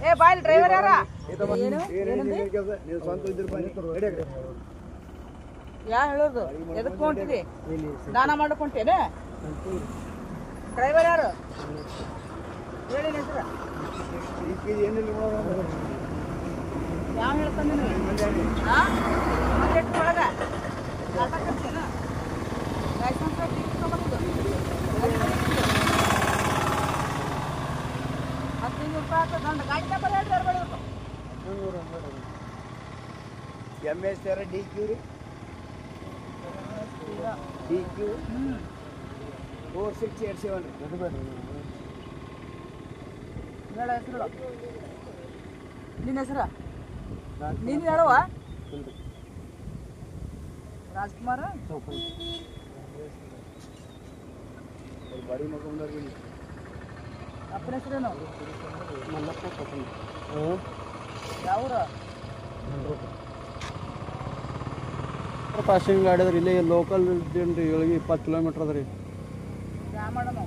ಏ ಬಾಯ್ ಡ್ರೈವರ್ ಯಾರ ಯಾ ಹೇಳೋದು ಎದಕ್ ಹೊಂಟಿದಿ ದಾನ ಮಾಡಕ್ ಹೊಂಟೇನೆ ಡ್ರೈವರ್ ಯಾರು ಹೇಳಿ ಹೆಸರ ಯಾವ ಹೇಳ್ತಾನೆ ಒಳಗ ಲೈಸೆನ್ಸ್ ₹15 ದಂಡ ಗಾಡಿ ನಂಬರ್ ಹೇಳ್ರಿ MS DQ ರೀ DQ 4687 ಹೇಳ ಹೆಸರು ನಿನ್ನ ಹೆಸರ ನೀನು ಹೇಳುವ ರಾಜ್ಕುಮಾರ ಬಡಿ ಮಗೊಂಡ್ರಿ ಅಪ್ಪನ ಹೆಸರೇನು ಮಲ್ಲಪ್ಪ ಕೊಪ್ಪನ್ ಯಾವೂರ ಪಾಸಿಂಗ್ ಗಾಡಿ ಅದ್ರಿ ಇಲ್ಲಿ ಲೋಕಲ್ ಇದ್ದೇನ್ರಿ 20 ಕಿಲೋಮೀಟರ್ ಅದ್ರಿ ಯಾ ಮಾಡಮ್ಮ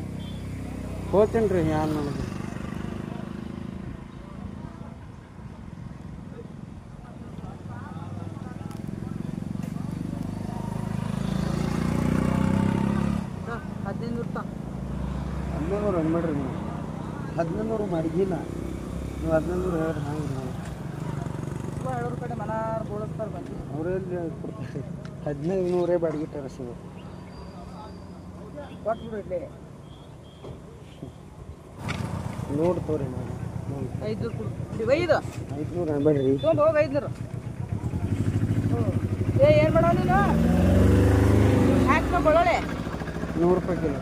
ಹೋಗ್ತೀನಿ ರೀ ಯಾರು ನನಗೆ ₹15 ಅನ್ಬೇಡ್ರಿ ನೀವು 1500 ಮಾಡಿಗಿಲ್ಲ ನೀವು 1500 ಹೇಳ್ರಿ ಹಂಗೆ ಹೇಳೋರ್ ಕಡೆ ಮನಾರ್ ಬೋಳಿಸ್ತಾರೆ ಬಂದು ಅವರೆಲ್ಲಿ ಕೊಡ್ತಾರೆ 1500 ಬಾಡಿಗೆ ಟೆರಸಿದೆ ಕೊಟ್ಬಿಡು ಇಲ್ಲೇ ನೋಡಿ ತೋರಿ ನಾನು 500 ಕೊಡು 500 ಅನ್ಬೇಡ್ರಿ ತೊಗೊಂಡು ಹೋಗಿ 500 ಏ ಏನು ಮಾಡೋ ನೀನು ಹಾಕ್ಕೊ ಬಳ್ಳೊಳ್ಳೆ ₹100 ಕಿಲೋ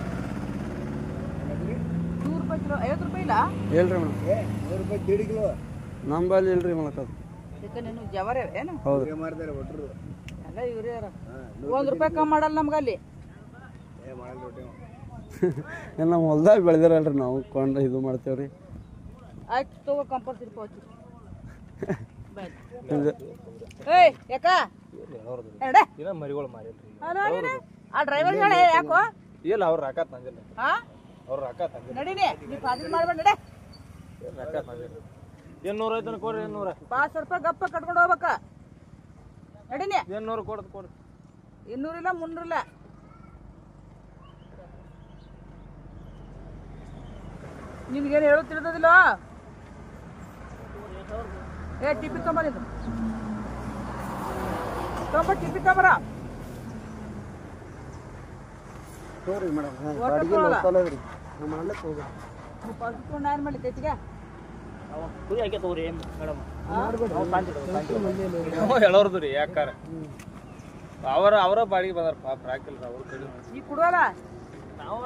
₹100 ಕಿಲೋ ₹50 ಇಲ್ಲ ಹೇಳ್ರಿ ಮೇಡಮ್ ₹100 1.5 ಕಿಲೋ ನಂಬಲ್ಲಿ ಇಲ್ರಿ ಮಲಕ ಯಾಕೆ ನೀನು ಜವರೇ ಏನು ಹೌದು ಮಾಡ್ತಾರೆ ಒಟ್ಟರು ಎಲ್ಲ ಇವ್ರೇ ಯಾರ ₹1 ಕಮ್ಮಿ ಮಾಡಲ್ಲ ನಮ್ಗೆ ಅಲ್ಲಿ ನಮ್ಮ ಹೊಲ್ದಾಗ ಬೆಳೆದಿರಲ್ರಿ ನಾವು ಕೊಂಡು ಇದು ಮಾಡ್ತೇವ್ರಿ ಆಯ್ತು ತಗೋ ಕಂಪಲ್ಸರಿ ಪೌಚಿ ಏಯ್ ಯಾಕ ಮರಿಗಳು ಮಾರಿಲ್ರಿ ಆ ಡ್ರೈವರ್ ಹೇಳಿ ಯಾಕೋ ಇಲ್ಲ ಅವ್ರ ರೊಕ್ಕ ತಂದಿಲ್ಲ ಹಾ ಅವ್ರ ರೊಕ್ಕ ತಂದಿಲ್ಲ ನಡೀನಿ ನೀ ಫಾಜಿಲ್ ಮಾಡ್ಬೇಡ ನಡೆ ರೊಕ್ಕ ತಂದಿಲ್ಲ 800 ಐತನ ಕೊಡ್ರಿ 800 ₹500 ಗಪ್ಪ ಕಟ್ಕೊಂಡು ಹೋಗ್ಬೇಕ ನಡೀನಿ 800 ಕೊಡ್ರಿ 200 ಇಲ್ಲ 300 ಇಲ್ಲ ನಿನ್ಗೇನು ಹೇಳೋದು ತಿಳಿದಿಲ್ಲ ಏ ಟಿಪ್ಪಿ ತೊಂಬರಿದು ಟಿಪ್ಪಿ ತೊಂಬರ ತೋರಿ ಮೇಡಮ್ ಬಾಡಿಗೆ ಲೋಕಲ್ ಅದ್ರಿ ನಾವು ಮಾಡ್ಲಿಕ್ಕೆ ಹೋಗ್ರಿ ನೀವು ಪಲ್ಸ್ಕೊಂಡು ಏನು ಮಾಡಿ ತೆಚ್ಚಿಗೆ ಕುರಿ ಹಾಕಿ ತಗೋರಿ ಮೇಡಮ್ ಮಾಡ್ಬೇಡಿ ಹೇಳೋರ್ದು ರೀ ಯಾಕಾರ ಅವರ ಬಾಡಿಗೆ ಬಂದಾರ ಪಾಪ ಹಾಕಿಲ್ರಿ ಅವ್ರ ಕಡೆ ಈಗ ಕೊಡುವಲ್ಲ ನಾವು